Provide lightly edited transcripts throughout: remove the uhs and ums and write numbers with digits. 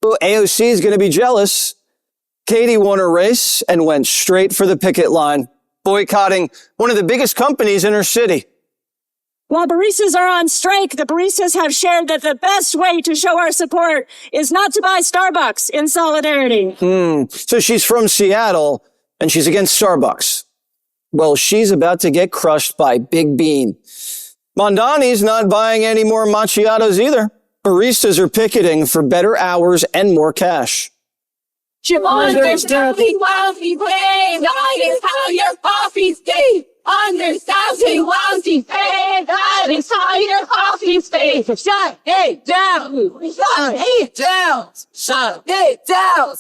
Well, AOC is going to be jealous. Katie won her race and went straight for the picket line, boycotting one of the biggest companies in her city. While baristas are on strike, the baristas have shared that the best way to show our support is not to buy Starbucks in solidarity. So she's from Seattle and she's against Starbucks. Well, she's about to get crushed by Big Bean. Mondani's not buying any more macchiatos either. Baristas are picketing for better hours and more cash. Understanding wealthy pay, that is how your coffee's deep. Understanding wealthy pay, that is how your coffee's deep. Shut it down. Shut it down. Shut it down.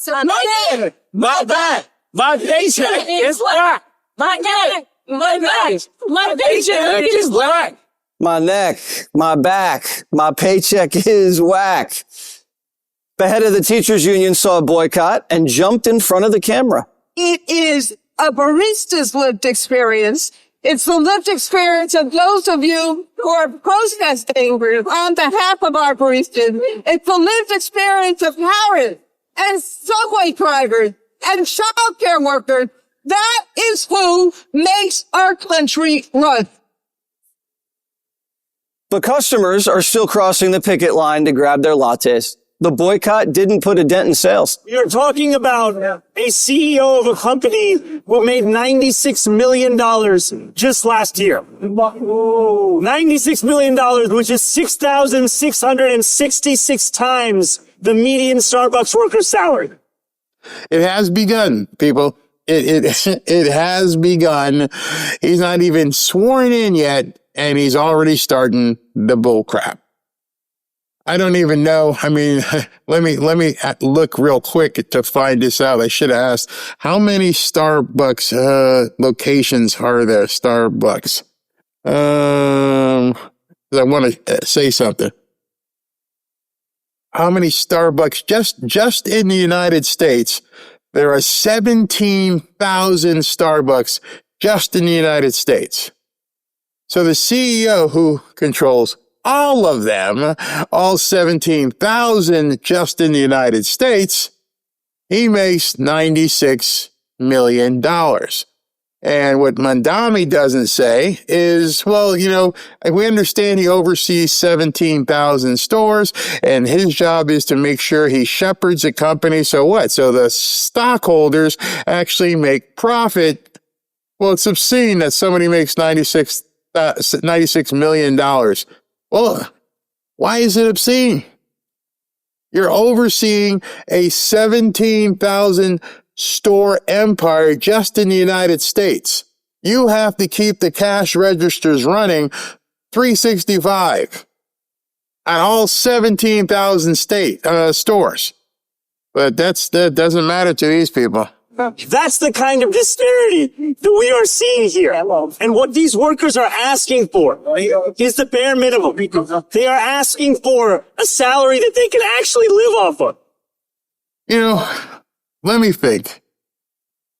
My back. My paycheck is black. My neck. My back. My paycheck is black. My neck, my back, my paycheck is whack. The head of the teachers union saw a boycott and jumped in front of the camera. It is a barista's lived experience. It's the lived experience of those of you who are protesting on behalf of our baristas. It's the lived experience of parents and subway drivers and childcare workers. That is who makes our country run. But customers are still crossing the picket line to grab their lattes. The boycott didn't put a dent in sales. You're talking about a CEO of a company who made $96 million just last year. $96 million, which is 6,666 times the median Starbucks worker's salary. It has begun, people. It has begun. He's not even sworn in yet, and he's already starting the bull crap. I don't even know. I mean, let me look real quick to find this out. I should have asked, how many Starbucks locations are there? Starbucks. I want to say something. How many Starbucks just in the United States? There are 17,000 Starbucks just in the United States. So the CEO who controls all of them, all 17,000 just in the United States, he makes $96 million. And what Mondani doesn't say is, well, you know, we understand he oversees 17,000 stores and his job is to make sure he shepherds the company. So what? So the stockholders actually make profit. Well, it's obscene that somebody makes $96 million. Well, why is it obscene? You're overseeing a 17,000 store empire just in the United States. You have to keep the cash registers running 365 on all 17,000 stores. But that doesn't matter to these people. That's the kind of disparity that we are seeing here. And what these workers are asking for is the bare minimum. They are asking for a salary that they can actually live off of. You know, let me think.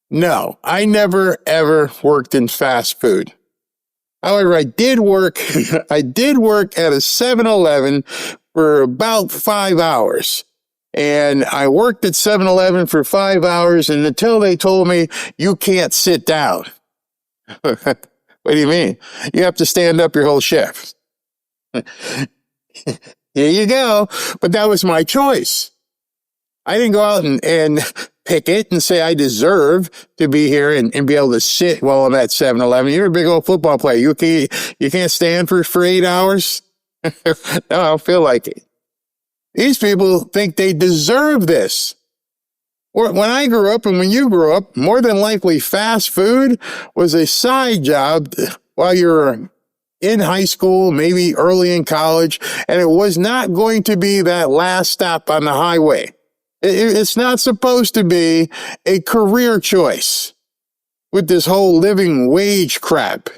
No, I never, ever worked in fast food. However, I did work at a 7-Eleven for about 5 hours. And I worked at 7-Eleven for 5 hours and until they told me, you can't sit down. What do you mean? You have to stand up your whole shift. Here you go. But that was my choice. I didn't go out and pick it and say I deserve to be here and be able to sit while I'm at 7-Eleven. You're a big old football player. You can't stand for 8 hours? No, I don't feel like it. These people think they deserve this. Or when I grew up and when you grew up, more than likely fast food was a side job while you were in high school, maybe early in college, and it was not going to be that last stop on the highway. It's not supposed to be a career choice with this whole living wage crap.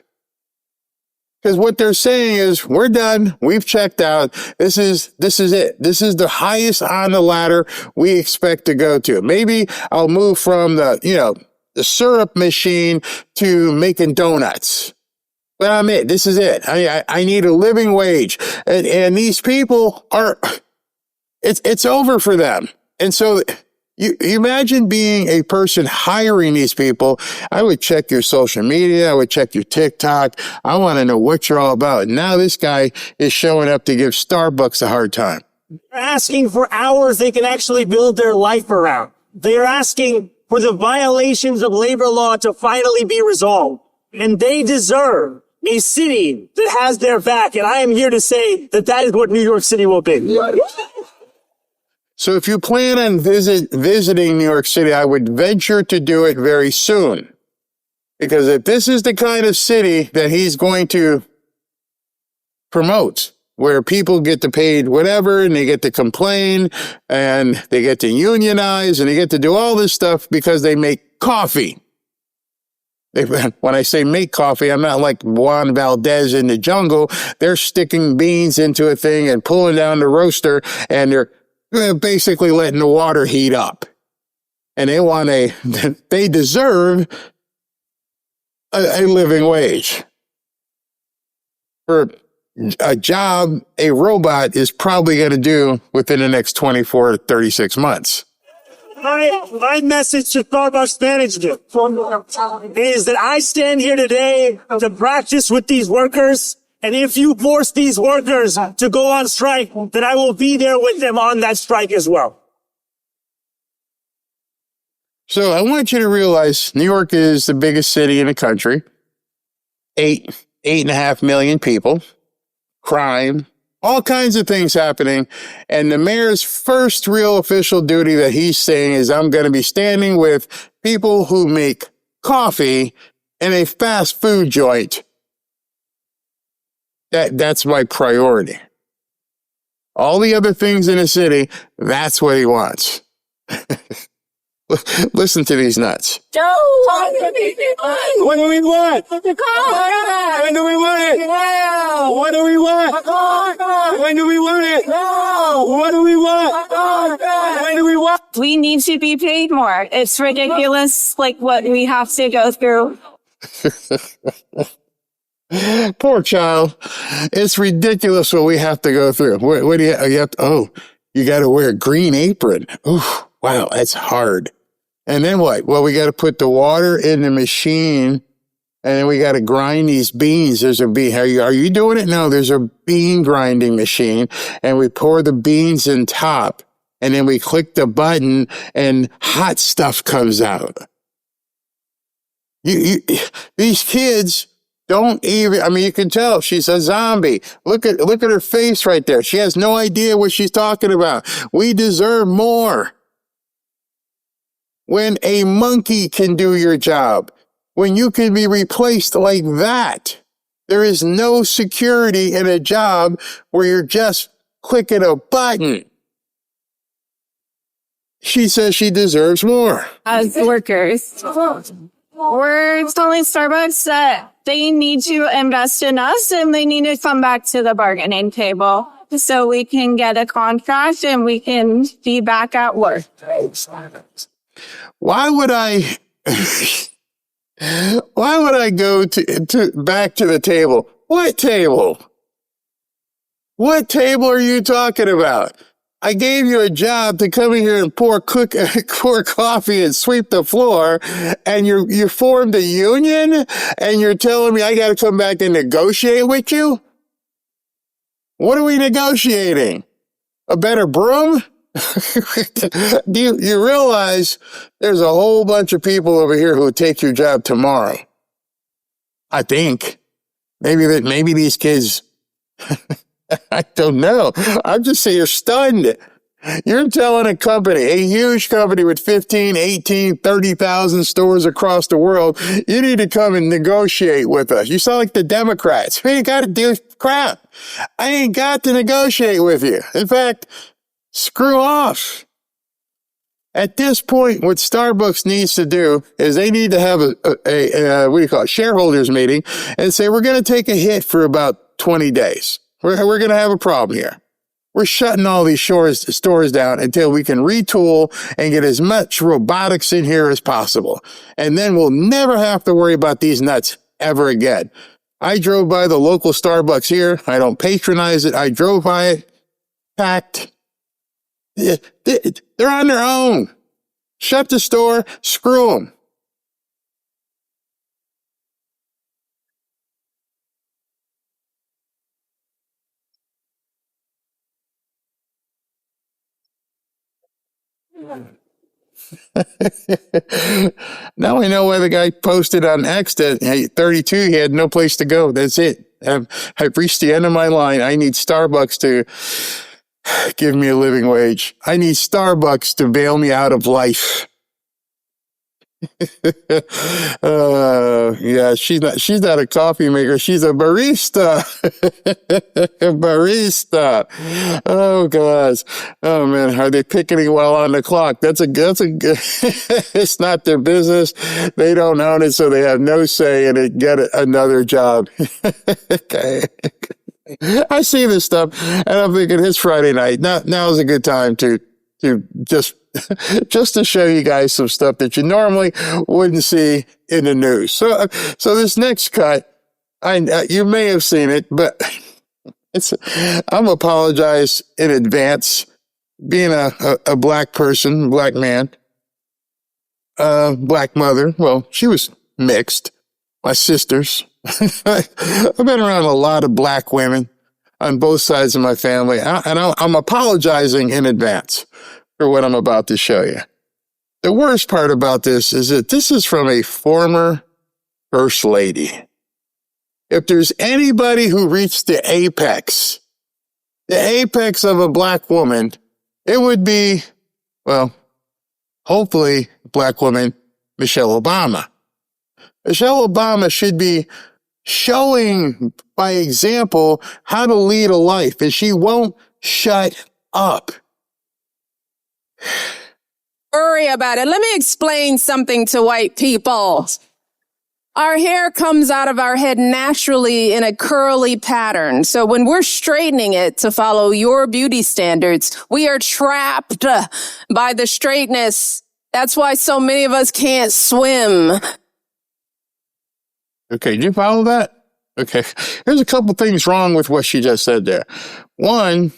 Because what they're saying is, we're done. We've checked out. This is it. This is the highest on the ladder we expect to go to. Maybe I'll move from the syrup machine to making donuts. But I'm it. This is it. I need a living wage. And these people are, it's over for them. And so you imagine being a person hiring these people. I would check your social media. I would check your TikTok. I want to know what you're all about. And now this guy is showing up to give Starbucks a hard time. They're asking for hours they can actually build their life around. They're asking for the violations of labor law to finally be resolved. And they deserve a city that has their back. And I am here to say that that is what New York City will be. So if you plan on visiting New York City, I would venture to do it very soon. Because if this is the kind of city that he's going to promote, where people get to paid whatever and they get to complain and they get to unionize and they get to do all this stuff because they make coffee. When I say make coffee, I'm not like Juan Valdez in the jungle. They're sticking beans into a thing and pulling down the roaster, and they're basically letting the water heat up. And they deserve a living wage. For a job a robot is probably going to do within the next 24 to 36 months. My message to Starbucks management is that I stand here today to practice with these workers. And if you force these workers to go on strike, then I will be there with them on that strike as well. So I want you to realize New York is the biggest city in the country. 8.5 million people, crime, all kinds of things happening. And the mayor's first real official duty that he's saying is, I'm going to be standing with people who make coffee in a fast food joint. That's my priority. All the other things in the city, that's what he wants. Listen to these nuts. Joe, what do we want? When do we want it? What do we want? When do we want it? What do we want? When do we want? We need to be paid more. It's ridiculous, like what we have to go through. Poor child. It's ridiculous what we have to go through. What do you have to, you got to wear a green apron. Ooh, wow, that's hard. And then what? Well, we got to put the water in the machine, and then we got to grind these beans. There's a bean. Are you doing it? No, there's a bean grinding machine, and we pour the beans in top, and then we click the button, and hot stuff comes out. These kids don't even, you can tell she's a zombie. Look at her face right there. She has no idea what she's talking about. We deserve more. When a monkey can do your job, when you can be replaced like that, there is no security in a job where you're just clicking a button. She says she deserves more. As workers, we're telling Starbucks that they need to invest in us and they need to come back to the bargaining table so we can get a contract and we can be back at work. Why would I go to back to the table? What table? What table are you talking about? I gave you a job to come in here and pour coffee and sweep the floor, and you formed a union, and you're telling me I got to come back and negotiate with you? What are we negotiating? A better broom? Do you realize there's a whole bunch of people over here who would take your job tomorrow? I think. Maybe these kids, I don't know. I'm just saying you're stunned. You're telling a company, a huge company with 15, 18, 30,000 stores across the world, you need to come and negotiate with us. You sound like the Democrats. We ain't got to do crap. I ain't got to negotiate with you. In fact, screw off. At this point, what Starbucks needs to do is they need to have a shareholders meeting and say, we're going to take a hit for about 20 days. We're going to have a problem here. We're shutting all these stores down until we can retool and get as much robotics in here as possible. And then we'll never have to worry about these nuts ever again. I drove by the local Starbucks here. I don't patronize it. I drove by it, packed. They're on their own. Shut the store. Screw them. Now I know why the guy posted on X that at 32 he had no place to go. That's it. I've reached the end of my line. I need Starbucks to give me a living wage. I need Starbucks to bail me out of life. Yeah, she's not a coffee maker. She's a barista. Barista. Oh gosh. Oh man, are they picketing while on the clock? That's a good, it's not their business. They don't own it, so they have no say in it. Get another job. Okay. I see this stuff and I'm thinking it's Friday night. Now is a good time to just to show you guys some stuff that you normally wouldn't see in the news. So this next cut, you may have seen it, but I'm apologize in advance. Being a black person, black man, black mother. Well, she was mixed. My sisters. I've been around a lot of black women on both sides of my family, and I'm apologizing in advance for what I'm about to show you. The worst part about this is that this is from a former first lady. If there's anybody who reached the apex of a black woman, it would be, well, hopefully black woman, Michelle Obama. Michelle Obama should be showing by example how to lead a life, and she won't shut up. Worry about it. Let me explain something to white people. Our hair comes out of our head naturally in a curly pattern. So when we're straightening it to follow your beauty standards, we are trapped by the straightness. That's why so many of us can't swim. Okay, did you follow that? Okay, there's a couple things wrong with what she just said there. One,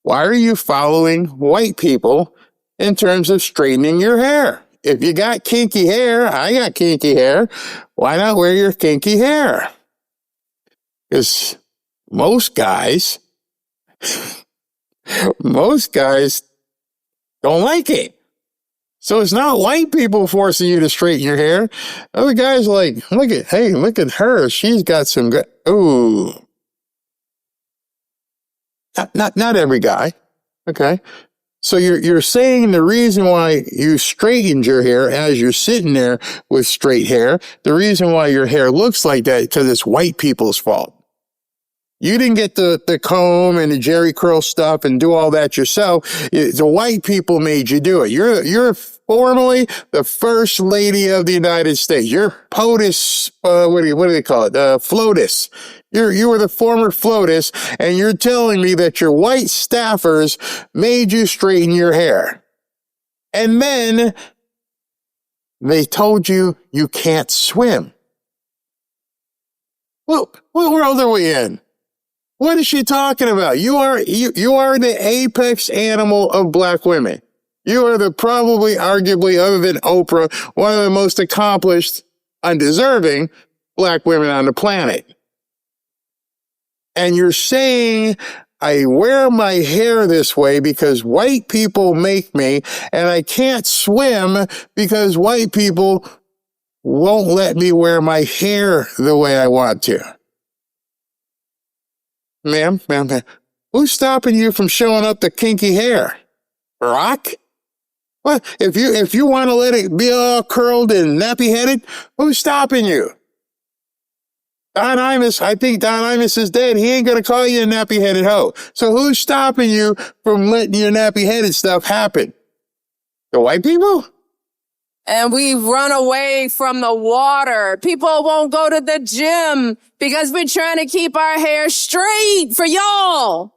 why are you following white people in terms of straightening your hair? If you got kinky hair, I got kinky hair, why not wear your kinky hair? Because most guys don't like it. So it's not white people forcing you to straighten your hair. Other guys are like, look at her. She's got some good, ooh. Not every guy. Okay. So you're saying the reason why you straightened your hair as you're sitting there with straight hair, the reason why your hair looks like that, because it's white people's fault. You didn't get the comb and the Jerry curl stuff and do all that yourself. The white people made you do it. You're formerly the first lady of the United States. You're POTUS, what do they call it? FLOTUS. You were the former FLOTUS, and you're telling me that your white staffers made you straighten your hair. And then they told you you can't swim. Well, what world are we in? What is she talking about? You are the apex animal of black women. You are probably, arguably, other than Oprah, one of the most accomplished, undeserving black women on the planet. And you're saying, I wear my hair this way because white people make me, and I can't swim because white people won't let me wear my hair the way I want to. Ma'am, who's stopping you from showing up the kinky hair? Rock? What? If you want to let it be all curled and nappy-headed, who's stopping you? Don Imus, I think Don Imus is dead. He ain't going to call you a nappy-headed hoe. So who's stopping you from letting your nappy-headed stuff happen? The white people? And we run away from the water. People won't go to the gym because we're trying to keep our hair straight for y'all.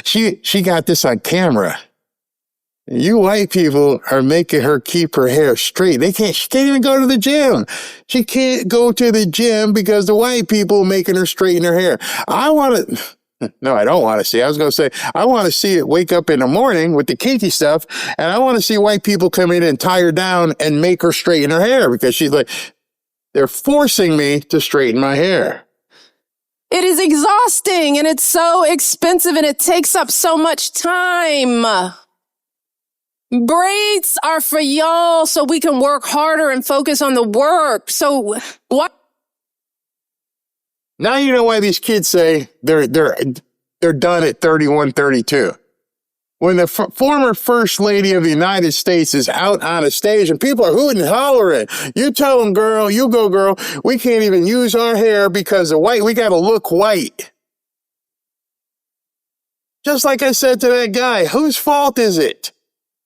She got this on camera. You white people are making her keep her hair straight. She can't even go to the gym. She can't go to the gym because the white people are making her straighten her hair. No, I don't want to see. I was going to say, I want to see it wake up in the morning with the kinky stuff, and I want to see white people come in and tie her down and make her straighten her hair because she's like, they're forcing me to straighten my hair. It is exhausting and it's so expensive and it takes up so much time. Braids are for y'all so we can work harder and focus on the work. So what? Now you know why these kids say they're done at 31, 32. When the former First Lady of the United States is out on a stage and people are hooting and hollering, you tell them, girl, you go, girl, we can't even use our hair because we got to look white. Just like I said to that guy, whose fault is it?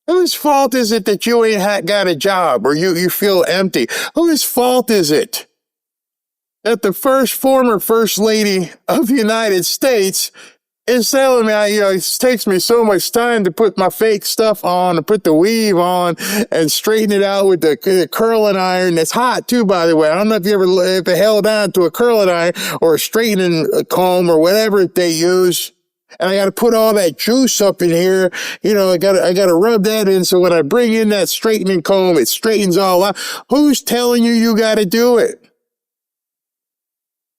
Whose fault is it that you ain't got a job or you feel empty? Whose fault is it that the former First Lady of the United States is telling me, it takes me so much time to put my fake stuff on, and put the weave on, and straighten it out with the curling iron. That's hot too, by the way. I don't know if you ever held on to a curling iron or a straightening comb or whatever they use. And I got to put all that juice up in here. I got to rub that in. So when I bring in that straightening comb, it straightens all out. Who's telling you got to do it?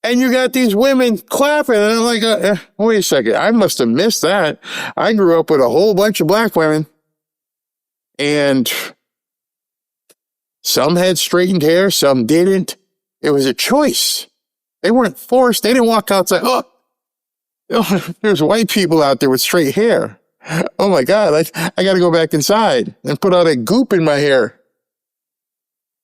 And you got these women clapping. And I'm like, wait a second. I must have missed that. I grew up with a whole bunch of black women. And some had straightened hair. Some didn't. It was a choice. They weren't forced. They didn't walk outside. Oh, there's white people out there with straight hair. Oh my God, I got to go back inside and put all that goop in my hair.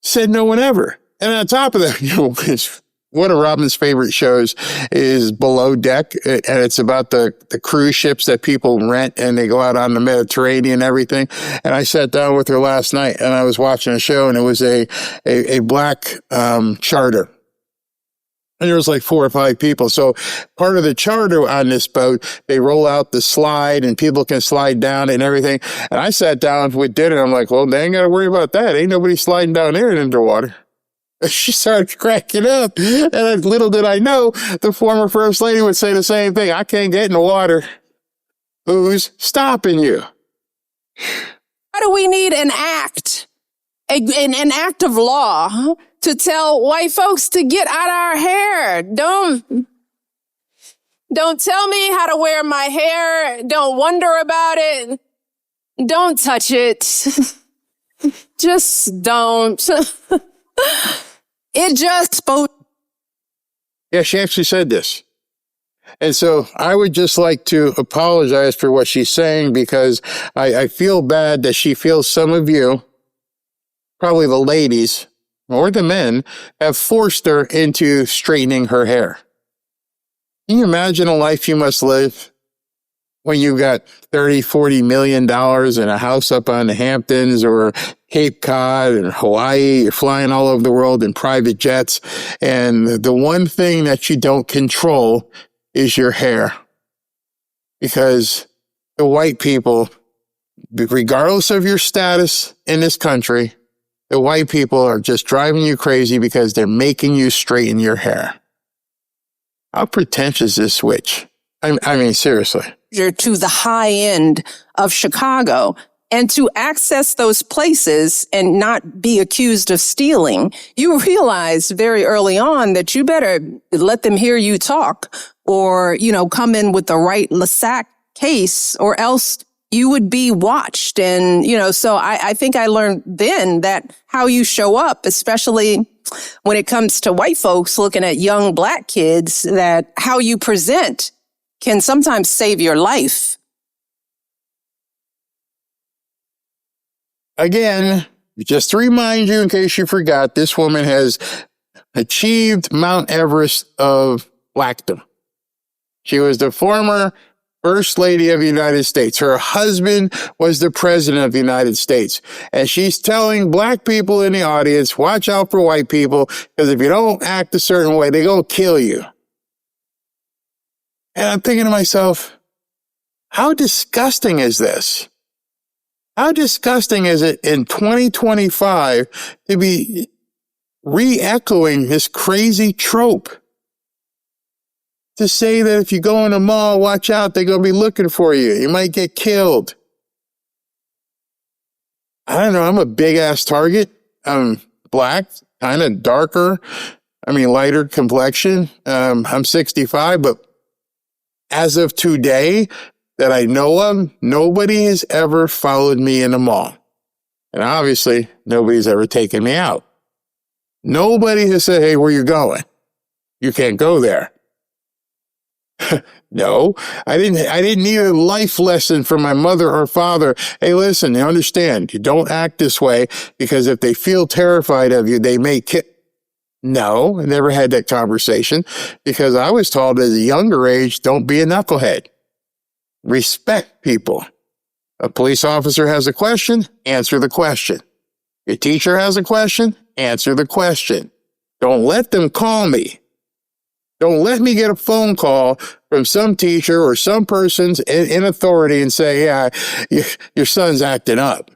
Said no one ever. And on top of that, one of Robin's favorite shows is Below Deck, and it's about the cruise ships that people rent and they go out on the Mediterranean and everything. And I sat down with her last night and I was watching a show, and it was a black charter. And there was like 4 or 5 people. So part of the charter on this boat, they roll out the slide and people can slide down and everything. And I sat down with dinner. I'm like, well, they ain't got to worry about that. Ain't nobody sliding down there in underwater. She started cracking up. And little did I know, the former First Lady would say the same thing. I can't get in the water. Who's stopping you? Why do we need an act? An act of law to tell white folks to get out our hair. Don't tell me how to wear my hair. Don't wonder about it. Don't touch it. Just don't. It just spoke. Yeah, she actually said this. And so I would just like to apologize for what she's saying, because I feel bad that she feels some of you, probably the ladies or the men, have forced her into straightening her hair. Can you imagine a life you must live when you got $30-40 million and a house up on the Hamptons or Cape Cod and Hawaii? You're flying all over the world in private jets, and the one thing that you don't control is your hair. Because the white people, regardless of your status in this country, the white people are just driving you crazy because they're making you straighten your hair. How pretentious is this switch? I mean, seriously. To the high end of Chicago, and to access those places and not be accused of stealing, you realize very early on that you better let them hear you talk, or, come in with the right LASAC case, or else you would be watched. And, so I think I learned then that how you show up, especially when it comes to white folks looking at young black kids, that how you present can sometimes save your life. Again, just to remind you, in case you forgot, this woman has achieved Mount Everest of blackdom. She was the former First Lady of the United States. Her husband was the President of the United States. And she's telling black people in the audience, watch out for white people, because if you don't act a certain way, they're going to kill you. And I'm thinking to myself, how disgusting is this? How disgusting is it in 2025 to be re-echoing this crazy trope? To say that if you go in a mall, watch out, they're going to be looking for you. You might get killed. I don't know. I'm a big-ass target. I'm black, kind of darker. Lighter complexion. I'm 65, but as of today that I know of, nobody has ever followed me in a mall. And obviously, nobody's ever taken me out. Nobody has said, hey, where you going? You can't go there. No, I didn't need a life lesson from my mother or father. Hey, listen, you understand, you don't act this way because if they feel terrified of you, they may kill. No, I never had that conversation because I was told at a younger age, don't be a knucklehead. Respect people. A police officer has a question, answer the question. Your teacher has a question, answer the question. Don't let them call me. Don't let me get a phone call from some teacher or some person's in authority and say, yeah, your son's acting up.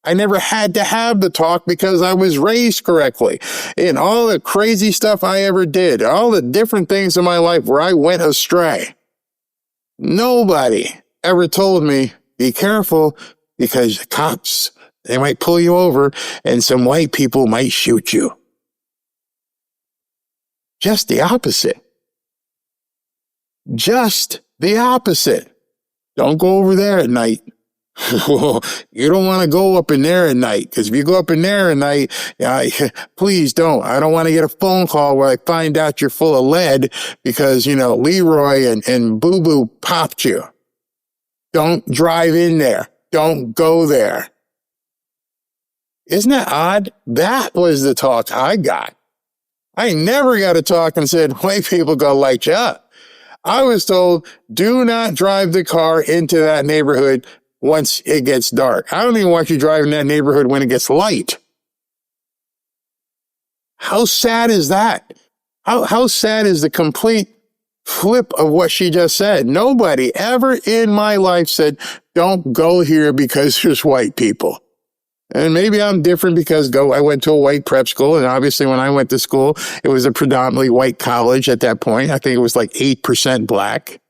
I never had to have the talk because I was raised correctly. And all the crazy stuff I ever did, all the different things in my life where I went astray. Nobody ever told me, be careful because the cops, they might pull you over and some white people might shoot you. Just the opposite. Just the opposite. Don't go over there at night. You don't want to go up in there at night, because if you go up in there at night, please don't. I don't want to get a phone call where I find out you're full of lead because, Leroy and Boo Boo popped you. Don't drive in there. Don't go there. Isn't that odd? That was the talk I got. I never got a talk and said, white people gonna light you up. I was told, do not drive the car into that neighborhood once it gets dark. I don't even want you driving that neighborhood when it gets light. How sad is that? How sad is the complete flip of what she just said? Nobody ever in my life said, don't go here because there's white people. And maybe I'm different because I went to a white prep school, and obviously when I went to school, it was a predominantly white college at that point. I think it was like 8% black.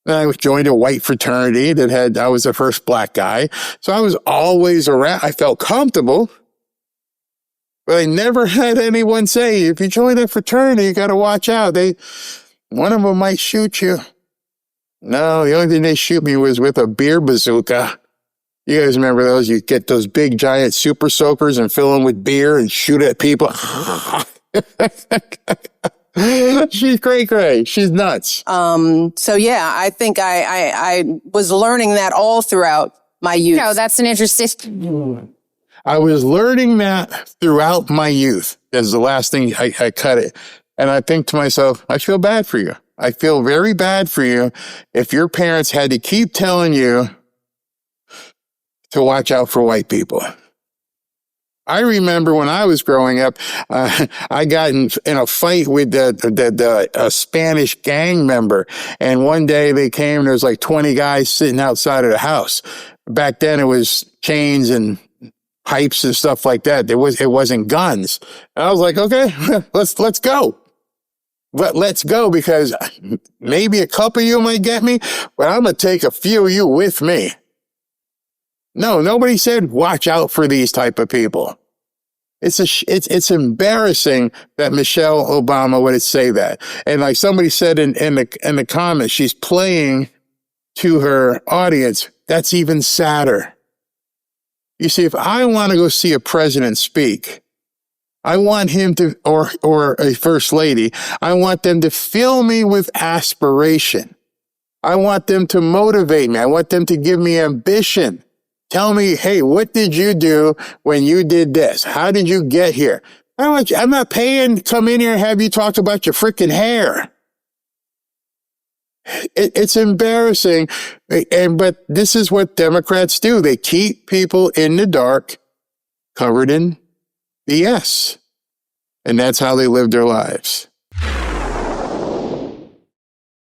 And I joined a white fraternity I was the first black guy. So I was always around. I felt comfortable. But I never had anyone say, if you join a fraternity, you got to watch out. One of them might shoot you. No, the only thing they shoot me was with a beer bazooka. You guys remember those? You get those big giant super soakers and fill them with beer and shoot at people. She's cray-cray. She's nuts. So yeah, I think I was learning that all throughout my youth. No, that's an interesting. I was learning that throughout my youth. That's the last thing I cut it. And I think to myself, I feel bad for you. I feel very bad for you if your parents had to keep telling you to watch out for white people. I remember when I was growing up, I got in a fight with a Spanish gang member. And one day they came and there was like 20 guys sitting outside of the house. Back then it was chains and pipes and stuff like that. It wasn't guns. And I was like, okay, let's go. But let's go because maybe a couple of you might get me, but I'm going to take a few of you with me. No, nobody said watch out for these type of people. It's embarrassing that Michelle Obama would say that. And like somebody said in the comments, she's playing to her audience. That's even sadder. You see, if I want to go see a president speak, I want him to, or a first lady, I want them to fill me with aspiration. I want them to motivate me. I want them to give me ambition. Tell me, hey, what did you do when you did this? How did you get here? I'm not paying to come in here and have you talk about your freaking hair. It's embarrassing. But this is what Democrats do. They keep people in the dark, covered in BS. And that's how they live their lives.